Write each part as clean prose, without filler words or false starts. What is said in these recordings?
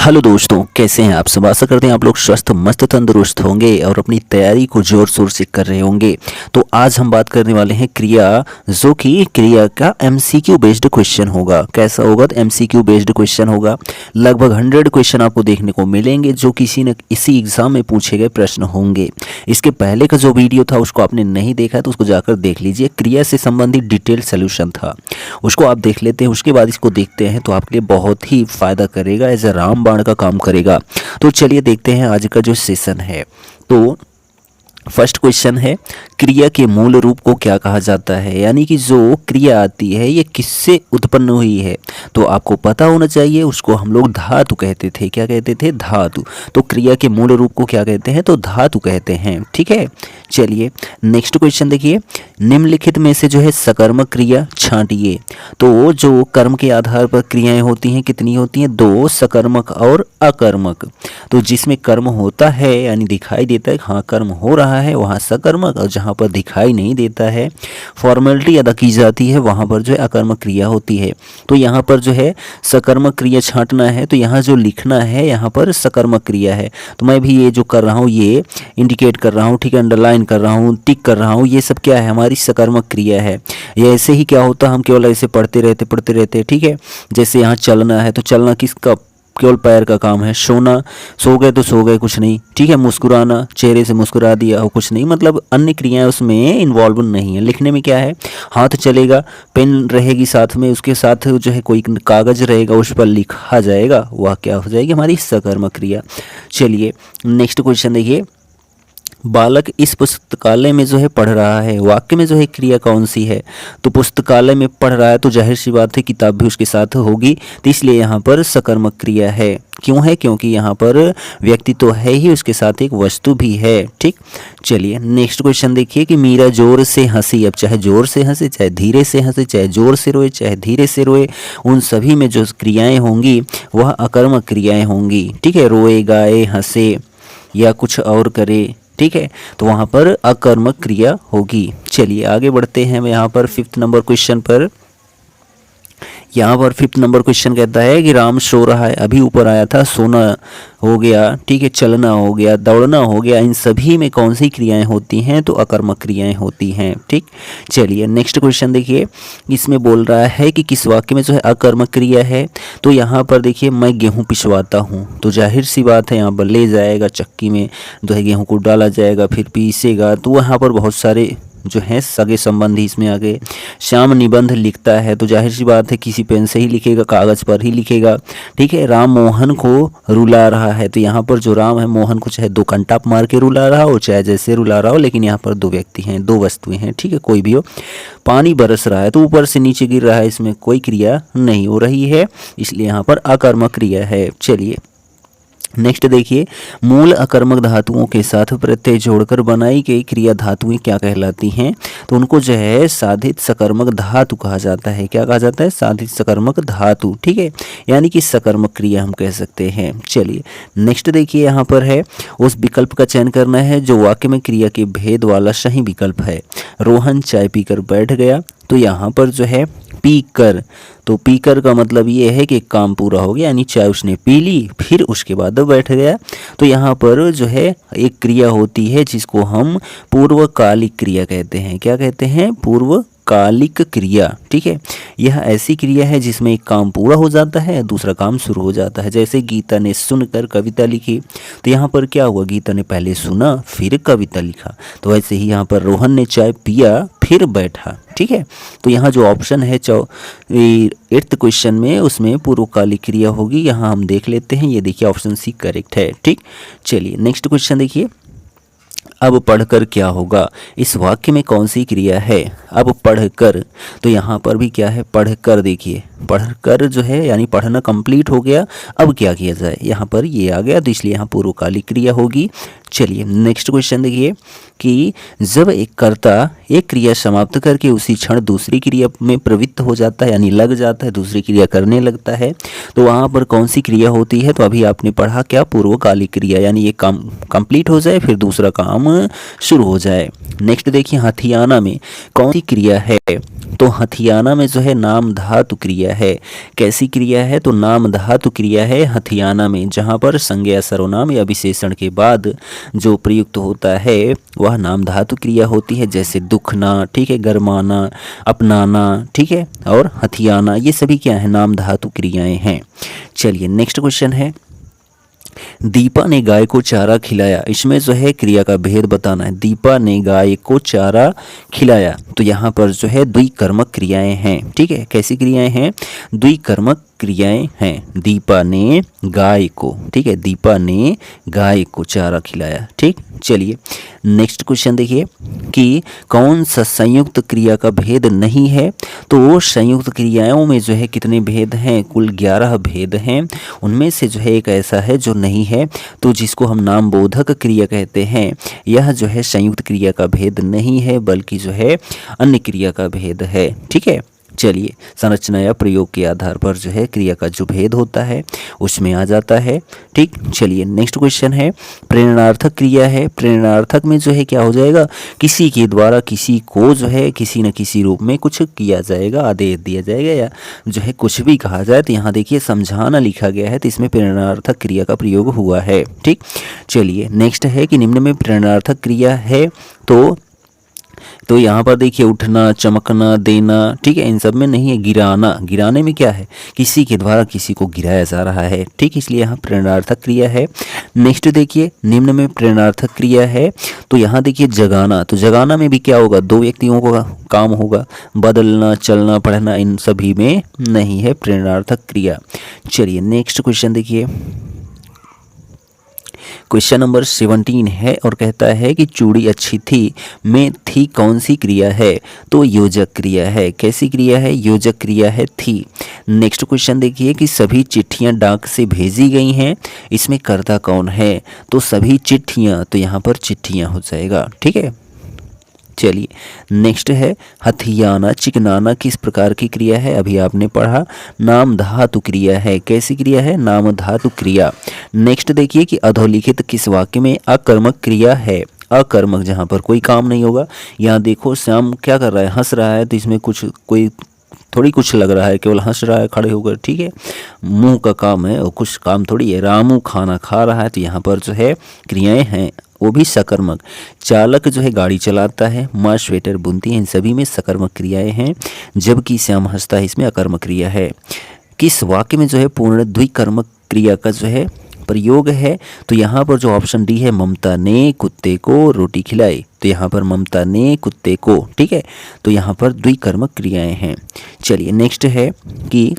Hello दोस्तों, कैसे हैं आप सब। आशा करते हैं आप लोग स्वस्थ मस्त तंदुरुस्त होंगे और अपनी तैयारी को जोर शोर से कर रहे होंगे। तो आज हम बात करने वाले हैं क्रिया, जो कि क्रिया का एमसीक्यू बेस्ड क्वेश्चन होगा। कैसा होगा? तो एमसीक्यू बेस्ड क्वेश्चन होगा। लगभग 100 क्वेश्चन आपको देखने को मिलेंगे जो किसी न इसी एग्जाम में पूछे गए प्रश्न होंगे। इसके पहले का जो वीडियो था उसको आपने नहीं देखा है तो उसको जाकर देख लीजिए। क्रिया से संबंधित डिटेल सोल्यूशन था, उसको आप देख लेते हैं। उसके बाद इसको देखते हैं तो आपके लिए बहुत ही फायदा करेगा, एज ए रामबाण का काम करेगा। तो चलिए देखते हैं आज का जो सेशन है। तो फर्स्ट क्वेश्चन है, क्रिया के मूल रूप को क्या कहा जाता है? यानी कि जो क्रिया आती है ये किससे उत्पन्न हुई है? तो आपको पता होना चाहिए। उसको हम लोग धातु कहते थे। क्या कहते थे? धातु। तो क्रिया के मूल रूप को क्या कहते हैं? तो धातु कहते हैं। ठीक है, चलिए नेक्स्ट क्वेश्चन देखिए। निम्नलिखित में से जो है सकर्मक क्रिया छांटिए। तो जो कर्म के आधार पर क्रियाएं होती हैं कितनी होती हैं? 2, सकर्मक और अकर्मक। तो जिसमें कर्म होता है यानी दिखाई देता है हाँ कर्म हो रहा है वहाँ सकर्मक, और जहाँ पर दिखाई नहीं देता है, फॉर्मेलिटी अदा की जाती है, वहाँ पर जो है अकर्मक क्रिया होती है। तो यहाँ पर जो है सकर्मक क्रिया छांटना है तो यहाँ जो लिखना है यहाँ पर सकर्मक क्रिया है। तो मैं भी ये जो कर रहा हूँ ये इंडिकेट कर रहा हूँ, ठीक है, अंडरलाइन कर रहा हूँ, टिक कर रहा हूँ, ये सब क्या है? हमारी सकर्मक क्रिया है। ये ऐसे ही क्या होता है, हम केवल ऐसे पढ़ते रहते, ठीक है। जैसे यहाँ चलना है तो चलना किसका? केवल पैर का काम है। सोना, सो गए तो सो गए, कुछ नहीं, ठीक है। मुस्कुराना, चेहरे से मुस्कुरा दिया और कुछ नहीं, मतलब अन्य क्रियाएं उसमें इन्वॉल्व नहीं है। लिखने में क्या है? हाथ चलेगा, पेन रहेगी साथ में, उसके साथ जो है कोई कागज रहेगा उस पर लिखा जाएगा, वह क्या हो जाएगी? हमारी सकर्मक क्रिया। चलिए नेक्स्ट क्वेश्चन देखिए। बालक इस पुस्तकालय में जो है पढ़ रहा है, वाक्य में जो है क्रिया कौन सी है? तो पुस्तकालय में पढ़ रहा है तो जाहिर सी बात है किताब भी उसके साथ होगी, तो इसलिए यहाँ पर सकर्मक क्रिया है। क्यों है? क्योंकि यहाँ पर व्यक्ति तो है ही, उसके साथ एक वस्तु भी है। ठीक, चलिए नेक्स्ट क्वेश्चन देखिए कि मीरा जोर से हंसी। अब चाहे जोर से हंसे, चाहे धीरे से हंसे, चाहे जोर से रोए, चाहे धीरे से रोए, उन सभी में जो क्रियाएं होंगी वह अकर्मक क्रियाएं होंगी। ठीक है, रोए, गाए, हंसे या कुछ और करे, ठीक है, तो वहाँ पर अकर्मक क्रिया होगी। चलिए आगे बढ़ते हैं। यहाँ पर 5th नंबर क्वेश्चन पर, यहाँ पर 5th नंबर क्वेश्चन कहता है कि राम सो रहा है। अभी ऊपर आया था सोना हो गया, ठीक है, चलना हो गया, दौड़ना हो गया, इन सभी में कौन सी क्रियाएं होती हैं? तो अकर्मक क्रियाएं होती हैं। ठीक, चलिए नेक्स्ट क्वेश्चन देखिए। इसमें बोल रहा है कि किस वाक्य में जो है अकर्मक क्रिया है? तो यहाँ पर देखिए, मैं गेहूँ पिसवाता हूँ, तो जाहिर सी बात है यहाँ पर ले जाएगा, चक्की में जो है गेहूँ को डाला जाएगा, फिर पीसेगा, तो वहाँ पर बहुत सारे जो है सगे संबंधी इसमें आ गए। श्याम निबंध लिखता है तो जाहिर सी बात है किसी पेन से ही लिखेगा, कागज पर ही लिखेगा। ठीक है, राम मोहन को रुला रहा है, तो यहाँ पर जो राम है मोहन को चाहे 2 कंटा मार के रुला रहा हो, चाहे जैसे रुला रहा हो, लेकिन यहाँ पर 2 व्यक्ति हैं, 2 वस्तुएं हैं, ठीक है, कोई भी हो। पानी बरस रहा है तो ऊपर से नीचे गिर रहा है, इसमें कोई क्रिया नहीं हो रही है, इसलिए यहाँ पर अकर्मक क्रिया है। चलिए नेक्स्ट देखिए, मूल अकर्मक धातुओं के साथ प्रत्यय जोड़कर बनाई गई क्रिया धातुएं क्या कहलाती हैं? तो उनको जो है साधित सकर्मक धातु कहा जाता है। क्या कहा जाता है? साधित सकर्मक धातु। ठीक है, यानी कि सकर्मक क्रिया हम कह सकते हैं। चलिए नेक्स्ट देखिए, यहाँ पर है उस विकल्प का चयन करना है जो वाक्य में क्रिया के भेद वाला सही विकल्प है। रोहन चाय पीकर बैठ गया, तो यहाँ पर जो है पीकर, तो पीकर का मतलब ये है कि काम पूरा हो गया, यानी चाय उसने पी ली फिर उसके बाद बैठ गया। तो यहाँ पर जो है एक क्रिया होती है जिसको हम पूर्वकालिक क्रिया कहते हैं। क्या कहते हैं? पूर्वकालिक क्रिया। ठीक है, यह ऐसी क्रिया है जिसमें एक काम पूरा हो जाता है दूसरा काम शुरू हो जाता है। जैसे गीता ने सुनकर कविता लिखी, तो यहाँ पर क्या हुआ? गीता ने पहले सुना फिर कविता लिखा। तो वैसे ही यहाँ पर रोहन ने चाय पिया फिर बैठा। ठीक है, तो यहाँ जो ऑप्शन है 8th क्वेश्चन में, उसमें पूर्वकालिक क्रिया होगी। यहाँ हम देख लेते हैं, ये देखिए ऑप्शन सी करेक्ट है। ठीक, चलिए नेक्स्ट क्वेश्चन देखिए। अब पढ़कर क्या होगा? इस वाक्य में कौन सी क्रिया है? अब पढ़कर, तो यहाँ पर भी क्या है? पढ़कर। देखिए पढ़कर जो है यानी पढ़ना कंप्लीट हो गया, अब क्या किया जाए? यहाँ पर ये आ गया, तो इसलिए यहाँ पूर्वकालिक क्रिया होगी। चलिए नेक्स्ट क्वेश्चन देखिए कि जब एक कर्ता एक क्रिया समाप्त करके उसी क्षण दूसरी क्रिया में प्रवृत्त हो जाता है, यानी लग जाता है, दूसरी क्रिया करने लगता है, तो वहाँ पर कौन सी क्रिया होती है? तो अभी आपने पढ़ा क्या? पूर्वकालिक क्रिया, यानी ये काम कंप्लीट हो जाए फिर दूसरा काम शुरू हो जाए। नेक्स्ट देखिए, हथियाना में कौन सी क्रिया है? तो हथियाना में जो है नाम धातु क्रिया क्रिया है। कैसी क्रिया है? तो नाम धातु क्रिया है हथियाना में, जहाँ पर संज्ञा सर्वनाम या विशेषण के बाद जो प्रयुक्त होता है वह नाम धातु क्रिया होती है, जैसे दुखना, ठीक है, गरमाना, अपनाना, ठीक है, और हथियाना, ये सभी क्या है? नाम धातु क्रियाएं हैं। चलिए नेक्स्ट क्वेश्चन है, दीपा ने गाय को चारा खिलाया। इसमें जो है क्रिया का भेद बताना है। दीपा ने गाय को चारा खिलाया, तो यहाँ पर जो है द्विकर्मक क्रियाएं हैं, ठीक है। कैसी क्रियाएं हैं? द्विकर्मक क्रियाएं हैं। दीपा ने गाय को, ठीक है, दीपा ने गाय को चारा खिलाया, ठीक। चलिए नेक्स्ट क्वेश्चन देखिए कि कौन सा संयुक्त क्रिया का भेद नहीं है? तो संयुक्त क्रियाओं में जो है कितने भेद हैं? कुल 11 भेद हैं। उनमें से जो है एक ऐसा है जो नहीं है, तो जिसको हम नाम बोधक क्रिया कहते हैं, यह जो है संयुक्त क्रिया का भेद नहीं है, बल्कि जो है अन्य क्रिया का भेद है, ठीक है। चलिए संरचना या प्रयोग के आधार पर जो है क्रिया का जो भेद होता है उसमें आ जाता है, ठीक। चलिए नेक्स्ट क्वेश्चन है, प्रेरणार्थक क्रिया है। प्रेरणार्थक में जो है क्या हो जाएगा? किसी के द्वारा किसी को जो है किसी न किसी रूप में कुछ किया जाएगा, आदेश दिया जाएगा, या जो है कुछ भी कहा जाए। तो यहाँ देखिए समझाना लिखा गया है, तो इसमें प्रेरणार्थक क्रिया का प्रयोग हुआ है, ठीक। चलिए नेक्स्ट है कि निम्न में प्रेरणार्थक क्रिया है, तो यहाँ पर देखिए उठना, चमकना, देना, ठीक है, इन सब में नहीं है। गिराना, गिराने में क्या है? किसी के द्वारा किसी को गिराया जा रहा है, ठीक, इसलिए यहाँ प्रेरणार्थक क्रिया है। नेक्स्ट देखिए निम्न में प्रेरणार्थक क्रिया है, तो यहाँ देखिए जगाना, तो जगाना में भी क्या होगा? दो व्यक्तियों का काम होगा। बदलना, चलना, पढ़ना, इन सभी में नहीं है प्रेरणार्थक क्रिया। चलिए नेक्स्ट क्वेश्चन देखिए, क्वेश्चन नंबर 17 है और कहता है कि चूड़ी अच्छी थी में थी कौन सी क्रिया है? तो योजक क्रिया है। कैसी क्रिया है? योजक क्रिया है, थी। नेक्स्ट क्वेश्चन देखिए कि सभी चिट्ठियां डाक से भेजी गई हैं, इसमें कर्ता कौन है? तो सभी चिट्ठियां, तो यहाँ पर चिट्ठियां हो जाएगा, ठीक है। चलिए नेक्स्ट है, हथियाना, चिकनाना किस प्रकार की क्रिया है? अभी आपने पढ़ा, नाम धातु क्रिया है। कैसी क्रिया है? नाम धातु क्रिया। नेक्स्ट देखिए कि अधोलिखित किस वाक्य में अकर्मक क्रिया है? अकर्मक, जहाँ पर कोई काम नहीं होगा। यहाँ देखो श्याम क्या कर रहा है? हंस रहा है, तो इसमें कुछ कोई थोड़ी कुछ लग रहा है, केवल हंस रहा है खड़े होकर, ठीक है, मुंह का काम है और कुछ काम थोड़ी है। रामू खाना खा रहा है, तो यहाँ पर जो है क्रियाएं हैं वो भी सकर्मक। चालक जो है गाड़ी चलाता है, माँ स्वेटर बुनती है, इन सभी में सकर्मक क्रियाएं हैं, जबकि श्याम हंसता है, इसमें अकर्मक क्रिया है। किस वाक्य में जो है पूर्ण द्विकर्मक क्रिया का जो है प्रयोग है? तो यहाँ पर जो ऑप्शन डी है, ममता ने कुत्ते को रोटी खिलाई, तो यहाँ पर ममता ने कुत्ते को, ठीक है, तो यहाँ पर द्विकर्मक क्रियाएं हैं। चलिए नेक्स्ट है कि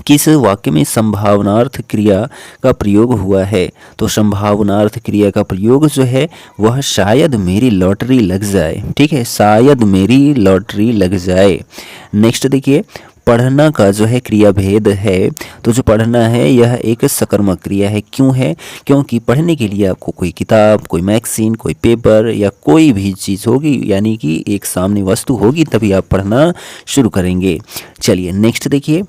किस वाक्य में संभावनार्थ क्रिया का प्रयोग हुआ है? तो संभावनार्थ क्रिया का प्रयोग जो है वह शायद मेरी लॉटरी लग जाए, ठीक है, शायद मेरी लॉटरी लग जाए। नेक्स्ट देखिए, पढ़ना का जो है क्रिया भेद है, तो जो पढ़ना है यह एक सकर्मक क्रिया है। क्यों है? क्योंकि पढ़ने के लिए आपको कोई किताब, कोई मैगजीन, कोई पेपर या कोई भी चीज़ होगी, यानी कि एक सामने वस्तु होगी, तभी आप पढ़ना शुरू करेंगे। चलिए नेक्स्ट देखिए,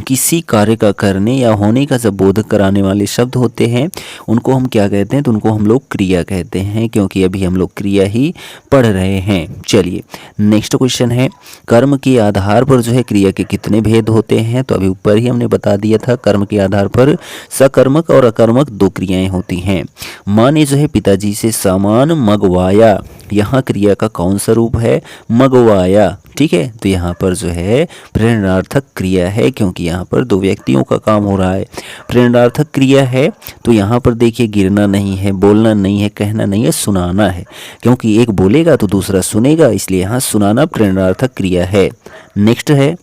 किसी कार्य का करने या होने का जब बोधक कराने वाले शब्द होते हैं उनको हम क्या कहते हैं? तो उनको हम लोग क्रिया कहते हैं, क्योंकि अभी हम लोग क्रिया ही पढ़ रहे हैं। चलिए नेक्स्ट क्वेश्चन है, कर्म के आधार पर जो है क्रिया के कितने भेद होते हैं? तो अभी ऊपर ही हमने बता दिया था, कर्म के आधार पर सकर्मक और अकर्मक दो क्रियाएं होती हैं। माँ ने जो है पिताजी से सामान मंगवाया, यहाँ क्रिया का कौन सा रूप है? मंगवाया, ठीक है, तो यहाँ पर जो है प्रेरणार्थक क्रिया है, क्योंकि यहाँ पर दो व्यक्तियों का काम हो रहा है। प्रेरणार्थक क्रिया है, तो यहाँ पर देखिए गिरना नहीं है, बोलना नहीं है, कहना नहीं है, सुनाना है, क्योंकि एक बोलेगा तो दूसरा सुनेगा, इसलिए यहाँ सुनाना प्रेरणार्थक क्रिया है। नेक्स्ट है,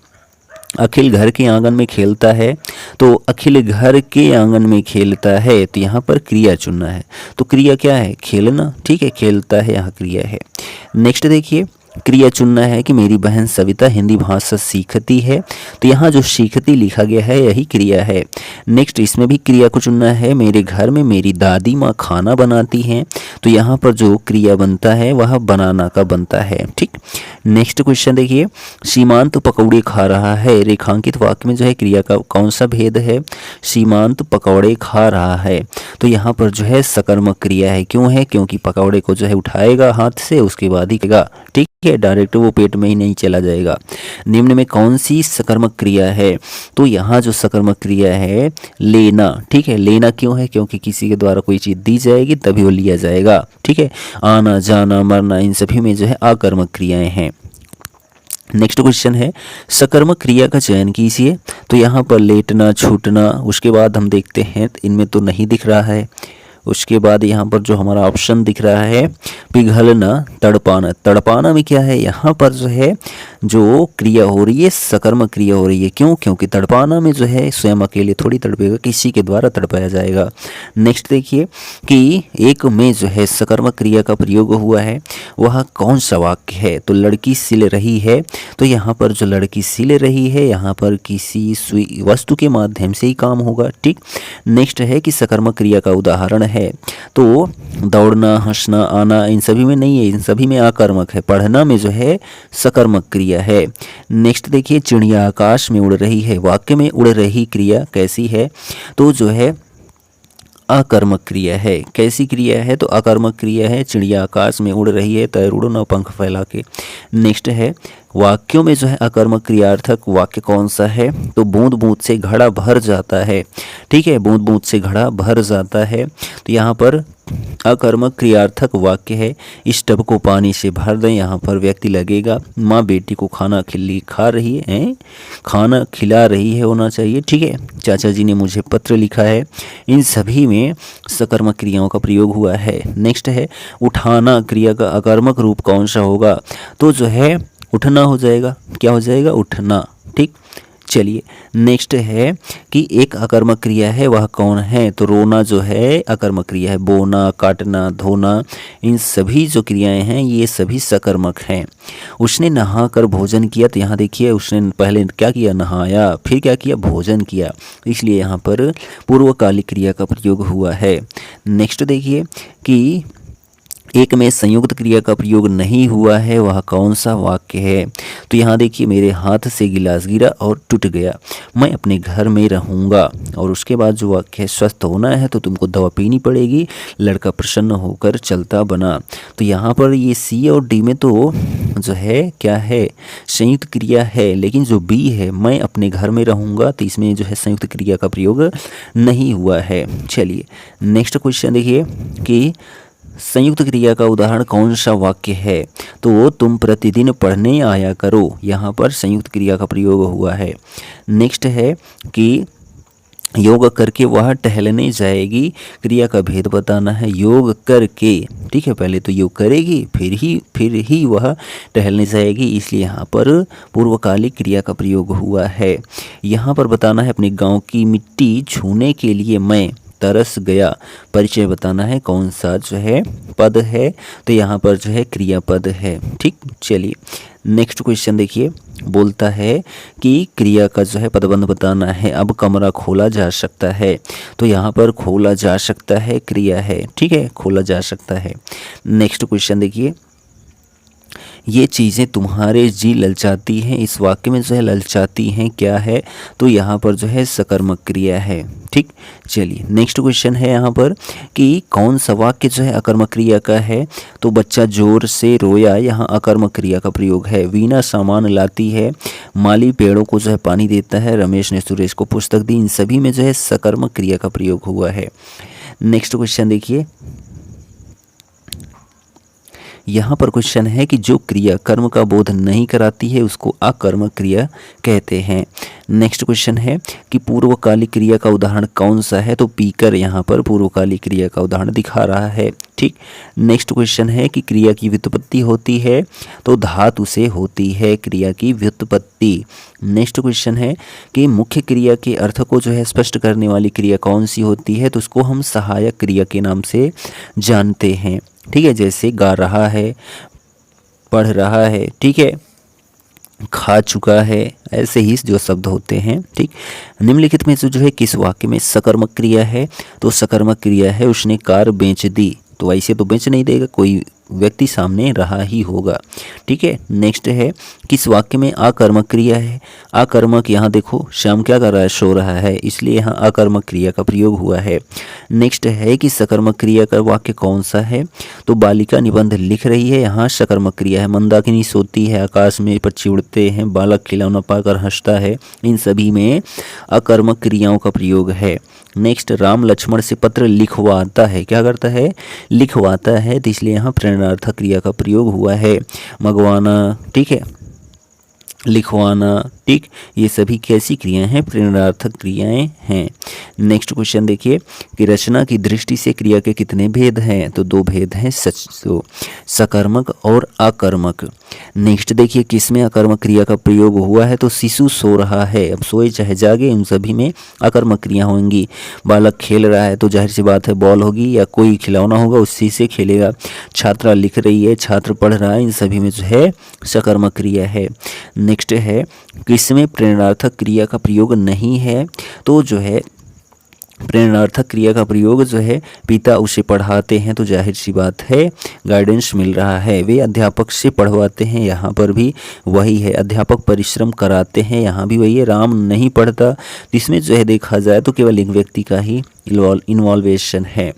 अखिल घर के आंगन में खेलता है, तो अखिल घर के आंगन में खेलता है, तो यहाँ पर क्रिया चुनना है। तो क्रिया क्या है? खेलना, ठीक है, खेलता है, यहाँ क्रिया है। नेक्स्ट देखिए, क्रिया चुनना है कि मेरी बहन सविता हिंदी भाषा सीखती है, तो यहाँ जो सीखती लिखा गया है यही क्रिया है। नेक्स्ट इसमें भी क्रिया को चुनना है, मेरे घर में मेरी दादी माँ खाना बनाती हैं, तो यहाँ पर जो क्रिया बनता है वह बनाना का बनता है, ठीक। नेक्स्ट क्वेश्चन देखिए, सीमांत पकौड़े खा रहा है, रेखांकित वाक्य में जो है क्रिया का कौन सा भेद है? सीमांत पकौड़े खा रहा है, तो यहाँ पर जो है सकर्मक क्रिया है। क्यों है? क्योंकि पकौड़े को जो है उठाएगा हाथ से, उसके बाद ही खाएगा, ठीक है, डायरेक्ट वो पेट में ही नहीं चला जाएगा। निम्न में कौन सी सकर्मक क्रिया है? तो यहाँ जो सकर्मक क्रिया है लेना, ठीक है। लेना क्यों है? क्योंकि किसी के द्वारा कोई चीज़ दी जाएगी तभी वो लिया जाएगा, ठीक है। आना, जाना, मरना, इन सभी में जो है आकर्मक क्रियाएं हैं। नेक्स्ट क्वेश्चन है सकर्मक क्रिया का चयन कीजिए। तो यहाँ पर लेटना, छूटना, उसके बाद हम देखते हैं इनमें तो नहीं दिख रहा है। उसके बाद यहाँ पर जो हमारा ऑप्शन दिख रहा है पिघलना, तड़पाना। तड़पाना में क्या है? यहाँ पर जो है जो क्रिया हो रही है सकर्मक क्रिया हो रही है। क्यों? क्योंकि तड़पाना में जो है स्वयं अकेले थोड़ी तड़पेगा, किसी के द्वारा तड़पाया जाएगा। नेक्स्ट देखिए कि एक में जो है सकर्मक क्रिया का प्रयोग हुआ है वह कौन सा वाक्य है? तो लड़की सिल रही है। तो यहाँ पर जो लड़की सिल रही है यहाँ पर किसी सुई वस्तु के माध्यम से ही काम होगा, ठीक। नेक्स्ट है कि सकर्मक क्रिया का उदाहरण है। तो दौड़ना, हंसना, आना, इन सभी में नहीं है, इन सभी में आकर्मक है। पढ़ना में जो है सकर्मक क्रिया है। नेक्स्ट देखिए चिड़िया आकाश में उड़ रही है। वाक्य में उड़ रही क्रिया कैसी है? तो जो है अकर्मक क्रिया है। कैसी क्रिया है? तो अकर्मक क्रिया है। चिड़िया आकाश में उड़ रही है, तैर उड़ो ना पंख फैला के। नेक्स्ट है वाक्यों में जो है अकर्मक क्रियार्थक वाक्य कौन सा है? तो बूंद बूंद से घड़ा भर जाता है, ठीक है, बूंद बूंद से घड़ा भर जाता है। तो यहाँ पर अकर्मक क्रियार्थक वाक्य है इस टब को पानी से भर दें। यहाँ पर व्यक्ति लगेगा। माँ बेटी को खाना खा रही है, खाना खिला रही है होना चाहिए, ठीक है। चाचा जी ने मुझे पत्र लिखा है। इन सभी में सकर्मक क्रियाओं का प्रयोग हुआ है। नेक्स्ट है उठाना क्रिया का अकर्मक रूप कौन सा होगा? तो जो है उठना हो जाएगा। क्या हो जाएगा? उठना, ठीक। चलिए नेक्स्ट है कि एक अकर्मक क्रिया है वह कौन है? तो रोना जो है अकर्मक क्रिया है। बोना, काटना, धोना, इन सभी जो क्रियाएं हैं ये सभी सकर्मक हैं। उसने नहा कर भोजन किया। तो यहाँ देखिए उसने पहले क्या किया? नहाया, फिर क्या किया? भोजन किया। इसलिए यहाँ पर पूर्वकालिक क्रिया का प्रयोग हुआ है। नेक्स्ट देखिए कि एक में संयुक्त क्रिया का प्रयोग नहीं हुआ है वह कौन सा वाक्य है? तो यहाँ देखिए मेरे हाथ से गिलास गिरा और टूट गया, मैं अपने घर में रहूँगा। और उसके बाद जो वाक्य है स्वस्थ होना है तो तुमको दवा पीनी पड़ेगी, लड़का प्रसन्न होकर चलता बना। तो यहाँ पर ये सी और डी में तो जो है क्या है? संयुक्त क्रिया है। लेकिन जो बी है मैं अपने घर में रहूँगा तो इसमें जो है संयुक्त क्रिया का प्रयोग नहीं हुआ है। चलिए नेक्स्ट क्वेश्चन देखिए कि संयुक्त क्रिया का उदाहरण कौन सा वाक्य है? तो तुम प्रतिदिन पढ़ने आया करो। यहाँ पर संयुक्त क्रिया का प्रयोग हुआ है। नेक्स्ट है कि योग करके वह टहलने जाएगी। क्रिया का भेद बताना है। योग करके, ठीक है, पहले तो योग करेगी फिर ही वह टहलने जाएगी, इसलिए यहाँ पर पूर्वकालिक क्रिया का प्रयोग हुआ है। यहाँ पर बताना है अपने गांव की मिट्टी छूने के लिए मैं तरस गया। परिचय बताना है कौन सा जो है पद है? तो यहाँ पर जो है क्रियापद है, ठीक। चलिए नेक्स्ट क्वेश्चन देखिए बोलता है कि क्रिया का जो है पदबंध बताना है। अब कमरा खोला जा सकता है। तो यहाँ पर खोला जा सकता है क्रिया है, ठीक है, खोला जा सकता है। नेक्स्ट क्वेश्चन देखिए ये चीज़ें तुम्हारे जी ललचाती हैं। इस वाक्य में जो है ललचाती हैं क्या है? तो यहाँ पर जो है सकर्मक क्रिया है, ठीक। चलिए नेक्स्ट क्वेश्चन है यहाँ पर कि कौन सा वाक्य जो है अकर्मक क्रिया का है? तो बच्चा जोर से रोया, यहाँ अकर्मक क्रिया का प्रयोग है। वीणा सामान लाती है, माली पेड़ों को जो है पानी देता है, रमेश ने सुरेश को पुस्तक दी। इन सभी में जो है सकर्मक क्रिया का प्रयोग हुआ है। नेक्स्ट क्वेश्चन देखिए यहाँ पर क्वेश्चन है कि जो क्रिया कर्म का बोध नहीं कराती है उसको अकर्मक क्रिया कहते हैं। नेक्स्ट क्वेश्चन है कि पूर्वकालिक क्रिया का उदाहरण कौन सा है? तो पीकर यहाँ पर पूर्वकालिक क्रिया का उदाहरण दिखा रहा है, ठीक। नेक्स्ट क्वेश्चन है कि क्रिया की व्युत्पत्ति होती है, तो धातु से होती है क्रिया की व्युत्पत्ति। नेक्स्ट क्वेश्चन है कि मुख्य क्रिया के अर्थ को जो है स्पष्ट करने वाली क्रिया कौन सी होती है? तो उसको हम सहायक क्रिया के नाम से जानते हैं, ठीक है। जैसे गा रहा है, पढ़ रहा है, ठीक है, खा चुका है, ऐसे ही जो शब्द होते हैं, ठीक। निम्नलिखित में से जो है किस वाक्य में सकर्मक क्रिया है? तो सकर्मक क्रिया है उसने कार बेच दी। तो ऐसे तो बेच नहीं देगा, कोई व्यक्ति सामने रहा ही होगा, ठीक है। नेक्स्ट है किस वाक्य में अकर्मक क्रिया है? अकर्मक यहाँ देखो श्याम क्या कर रहा है? सो रहा है, इसलिए यहाँ अकर्मक क्रिया का प्रयोग हुआ है। नेक्स्ट है कि सकर्मक क्रिया का वाक्य कौन सा है, तो बालिका निबंध लिख रही है, यहाँ सकर्मक क्रिया है। मंदाकिनी सोती है, आकाश में पक्षी उड़ते हैं, बालक खिलौना पाकर हंसता है, इन सभी में अकर्मक क्रियाओं का प्रयोग है। नेक्स्ट, राम लक्ष्मण से पत्र लिखवाता है, क्या करता है, लिखवाता है, तो इसलिए यहाँ प्रेरणार्थक क्रिया का प्रयोग हुआ है। मंगवाना, ठीक है, लिखवाना, ठीक, ये सभी कैसी क्रियाएं हैं, प्रेरणार्थक क्रियाएं हैं। नेक्स्ट क्वेश्चन देखिए कि रचना की दृष्टि से क्रिया के कितने भेद हैं, तो दो भेद हैं, सकर्मक और अकर्मक। नेक्स्ट देखिए किसमें अकर्मक क्रिया का प्रयोग हुआ है, तो शिशु सो रहा है, अब सोए चाहे जागे उन सभी में अकर्मक क्रिया होंगी। बालक खेल रहा है तो जाहिर सी बात है बॉल होगी या कोई खिलौना होगा उसी से खेलेगा। छात्रा लिख रही है, छात्र पढ़ रहा है, इन सभी में जो है सकर्मक क्रिया है। नेक्स्ट है किसमें प्रेरणार्थक क्रिया का प्रयोग नहीं है, तो जो है प्रेरणार्थक क्रिया का प्रयोग जो है पिता उसे पढ़ाते हैं, तो जाहिर सी बात है गाइडेंस मिल रहा है, वे अध्यापक से पढ़वाते हैं, यहाँ पर भी वही है, अध्यापक परिश्रम कराते हैं, यहाँ भी वही है, राम नहीं पढ़ता, इसमें जो है देखा जाए तो केवल एक व्यक्ति का ही इन्वॉल्वेशन है।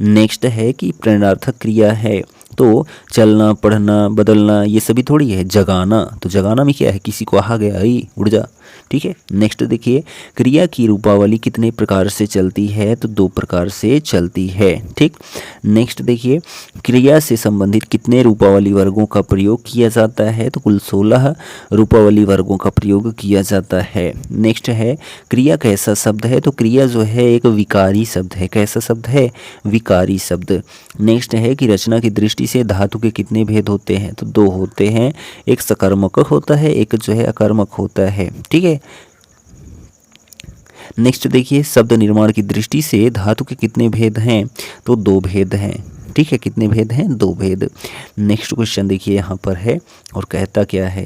नेक्स्ट है कि प्रेरणार्थक क्रिया है तो चलना, पढ़ना, बदलना, ये सभी थोड़ी है। जगाना, तो जगाना में क्या है, किसी को कहा गया आई उड़ जा, ठीक है। नेक्स्ट देखिए क्रिया की रूपावली कितने प्रकार से चलती है, तो दो प्रकार से चलती है, ठीक। नेक्स्ट देखिए क्रिया से संबंधित कितने रूपावली वर्गों का प्रयोग किया जाता है, तो कुल 16 रूपावली वर्गों का प्रयोग किया जाता है। नेक्स्ट है क्रिया कैसा शब्द है, तो क्रिया जो है एक विकारी शब्द है, कैसा शब्द है, विकारी शब्द। नेक्स्ट है कि रचना की दृष्टि से धातु के कितने भेद होते हैं, तो दो होते हैं, एक सकर्मक होता है, एक जो है अकर्मक होता है, ठीक है। नेक्स्ट देखिए शब्द निर्माण की दृष्टि से धातु के कितने भेद हैं, तो दो भेद हैं, ठीक है, कितने भेद हैं, दो भेद। नेक्स्ट क्वेश्चन देखिए यहाँ पर है और कहता क्या है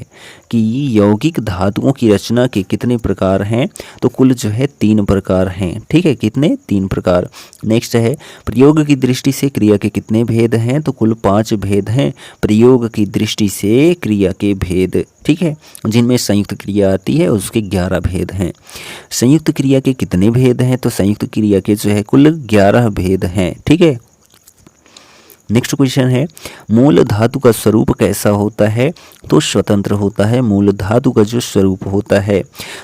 कि यौगिक धातुओं की रचना के कितने प्रकार हैं, तो कुल जो है 3 प्रकार हैं, ठीक है, कितने, 3 प्रकार। नेक्स्ट है प्रयोग की दृष्टि से क्रिया के कितने भेद हैं, तो कुल 5 भेद हैं, प्रयोग की दृष्टि से क्रिया के भेद, ठीक है, जिनमें संयुक्त क्रिया आती है उसके 11 भेद हैं। संयुक्त क्रिया के कितने भेद हैं, तो संयुक्त क्रिया के जो है कुल 11 भेद हैं, ठीक है। नेक्स्ट क्वेश्चन है मूल धातु का स्वरूप कैसा होता है, तो स्वतंत्र होता है, मूल धातु का जो स्वरूप होता है।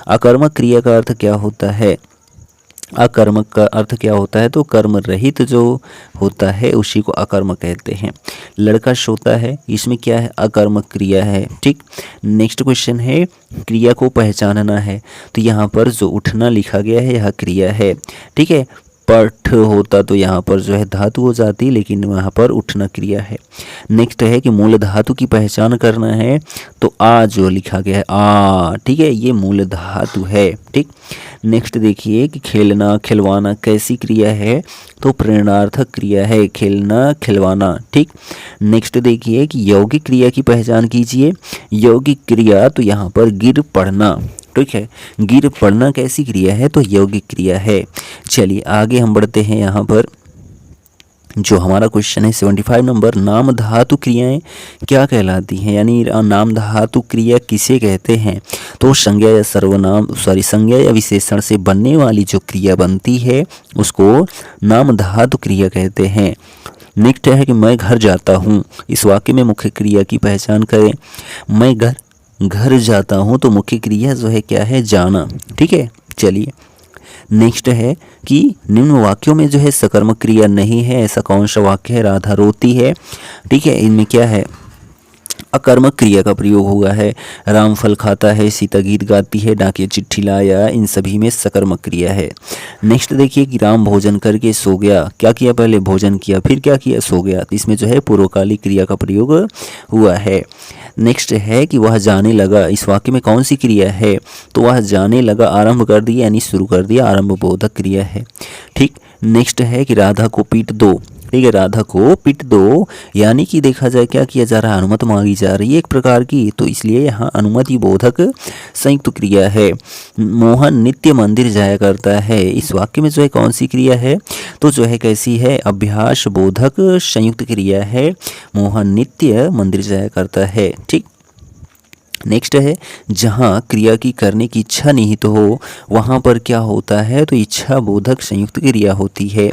अकर्मक क्रिया का अर्थ क्या होता है, अकर्मक का अर्थ क्या होता है, तो कर्म रहित जो होता है उसी को अकर्मक कहते हैं। लड़का सोता है, इसमें क्या है, अकर्मक क्रिया है, ठीक। नेक्स्ट क्वेश्चन है क्रिया को पहचानना है, तो यहाँ पर जो उठना लिखा गया है यह क्रिया है, ठीक है। पठ होता तो यहाँ पर जो है धातु हो जाती, लेकिन वहाँ पर उठना क्रिया है। नेक्स्ट है कि मूल धातु की पहचान करना है, तो आ जो लिखा गया है आ, ठीक है, ये मूल धातु है, ठीक। नेक्स्ट देखिए कि खेलना, खिलवाना कैसी क्रिया है, तो प्रेरणार्थक क्रिया है, खेलना, खिलवाना, ठीक। नेक्स्ट देखिए कि यौगिक क्रिया की पहचान कीजिए, यौगिक क्रिया तो यहाँ पर गिर पढ़ना, ठीक है, गिर पढ़ना कैसी क्रिया है, तो यौगिक क्रिया है। चलिए आगे हम बढ़ते हैं, यहाँ पर जो हमारा क्वेश्चन है 75 नंबर, नाम धातु क्रियाएं क्या कहलाती हैं, यानी नाम धातु क्रिया किसे कहते हैं, तो संज्ञा या सर्वनाम संज्ञा या विशेषण से बनने वाली जो क्रिया बनती है उसको नाम धातु क्रिया कहते हैं। नेक्स्ट है कि मैं घर जाता हूँ, इस वाक्य में मुख्य क्रिया की पहचान करें। मैं घर जाता हूँ तो मुख्य क्रिया जो है क्या है, जाना, ठीक है। चलिए नेक्स्ट है कि निम्न वाक्यों में जो है सकर्मक क्रिया नहीं है, ऐसा कौन सा वाक्य है, राधा रोती है, ठीक है, इनमें क्या है, अकर्मक क्रिया का प्रयोग हुआ है। राम फल खाता है, सीता गीत गाती है, डाकिया चिट्ठी लाया, इन सभी में सकर्मक क्रिया है। नेक्स्ट देखिए कि राम भोजन करके सो गया, क्या किया, पहले भोजन किया फिर क्या किया, सो गया, इसमें जो है पूर्वकालिक क्रिया का प्रयोग हुआ है। नेक्स्ट है कि वह जाने लगा, इस वाक्य में कौन सी क्रिया है, तो वह जाने लगा आरंभ कर दिया, यानी शुरू कर दिया, आरंभ बोधक क्रिया है, ठीक। नेक्स्ट है कि राधा को पीट दो, ठीक है, राधा को पीट दो, यानी कि देखा जाए क्या किया जा रहा है, अनुमति मांगी जा रही है एक प्रकार की, तो इसलिए यहाँ अनुमति बोधक संयुक्त क्रिया है। मोहन नित्य मंदिर जाया करता है, इस वाक्य में जो है कौन सी क्रिया है, तो जो है कैसी है, अभ्यास बोधक संयुक्त क्रिया है, मोहन नित्य मंदिर जाया करता है, ठीक। नेक्स्ट है जहाँ क्रिया की करने की इच्छा निहित हो वहाँ पर क्या होता है, तो इच्छा बोधक संयुक्त क्रिया होती है।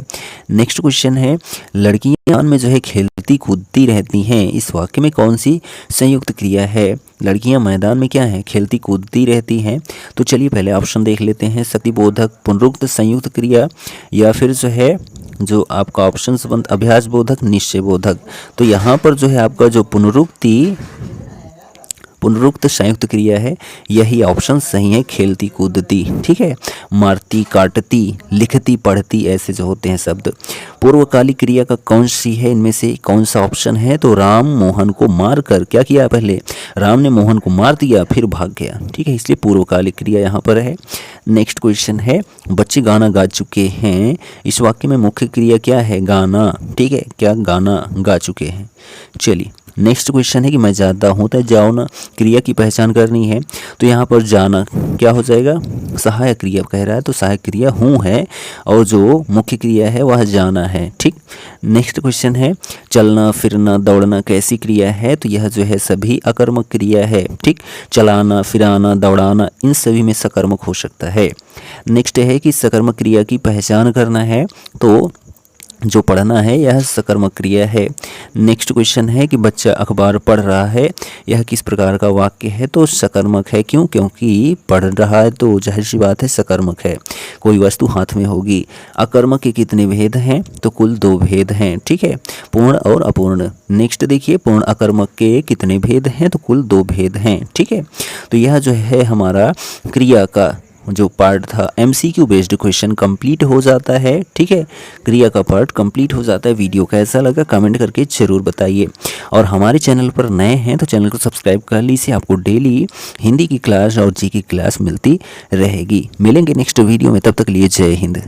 नेक्स्ट क्वेश्चन है लड़कियां मैदान में जो है खेलती कूदती रहती हैं, इस वाक्य में कौन सी संयुक्त क्रिया है। लड़कियां मैदान में क्या है, खेलती कूदती रहती हैं। तो चलिए पहले ऑप्शन देख लेते हैं, शक्तिबोधक पुनरुक्त संयुक्त क्रिया, या फिर जो है जो आपका ऑप्शन अभ्यास बोधक निश्चय बोधक। तो यहाँ पर जो है आपका जो पुनरुक्त संयुक्त क्रिया है, यही ऑप्शन सही है, खेलती कूदती। ठीक है, मारती काटती लिखती पढ़ती ऐसे जो होते हैं शब्द। पूर्वकालिक क्रिया का कौन सी है, इनमें से कौन सा ऑप्शन है, तो राम मोहन को मार कर क्या किया, पहले राम ने मोहन को मार दिया फिर भाग गया। ठीक है, इसलिए पूर्वकालिक क्रिया यहाँ पर है। नेक्स्ट क्वेश्चन है बच्चे गाना गा चुके हैं, इस वाक्य में मुख्य क्रिया क्या है, गाना। ठीक है, क्या गाना गा चुके हैं। चलिए नेक्स्ट क्वेश्चन है कि मैं जाता हूँ, तो जाओ ना क्रिया की पहचान करनी है। तो यहाँ पर जाना क्या हो जाएगा, सहायक क्रिया कह रहा है, तो सहायक क्रिया हूँ है, और जो मुख्य क्रिया है वह जाना है। ठीक, नेक्स्ट क्वेश्चन है चलना फिरना दौड़ना कैसी क्रिया है, तो यह जो है सभी अकर्मक क्रिया है। ठीक, चलाना फिराना दौड़ाना इन सभी में सकर्मक हो सकता है। नेक्स्ट है कि सकर्मक क्रिया की पहचान करना है, तो जो पढ़ना है यह सकर्मक क्रिया है। नेक्स्ट क्वेश्चन है कि बच्चा अखबार पढ़ रहा है, यह किस प्रकार का वाक्य है, तो सकर्मक है। क्यों, क्योंकि पढ़ रहा है तो जाहिर सी बात है सकर्मक है, कोई वस्तु हाथ में होगी। अकर्मक के कितने भेद हैं, तो कुल 2 भेद हैं। ठीक है, पूर्ण और अपूर्ण। नेक्स्ट देखिए पूर्ण अकर्मक के कितने भेद हैं, तो कुल 2 भेद हैं। ठीक है, तो यह जो है हमारा क्रिया का जो पार्ट था MCQ बेस्ड क्वेश्चन कंप्लीट हो जाता है। ठीक है, क्रिया का पार्ट कंप्लीट हो जाता है। वीडियो कैसा लगा कमेंट करके ज़रूर बताइए, और हमारे चैनल पर नए हैं तो चैनल को सब्सक्राइब कर लीजिए, आपको डेली हिंदी की क्लास और जी की क्लास मिलती रहेगी। मिलेंगे नेक्स्ट वीडियो में, तब तक लिए जय हिंद।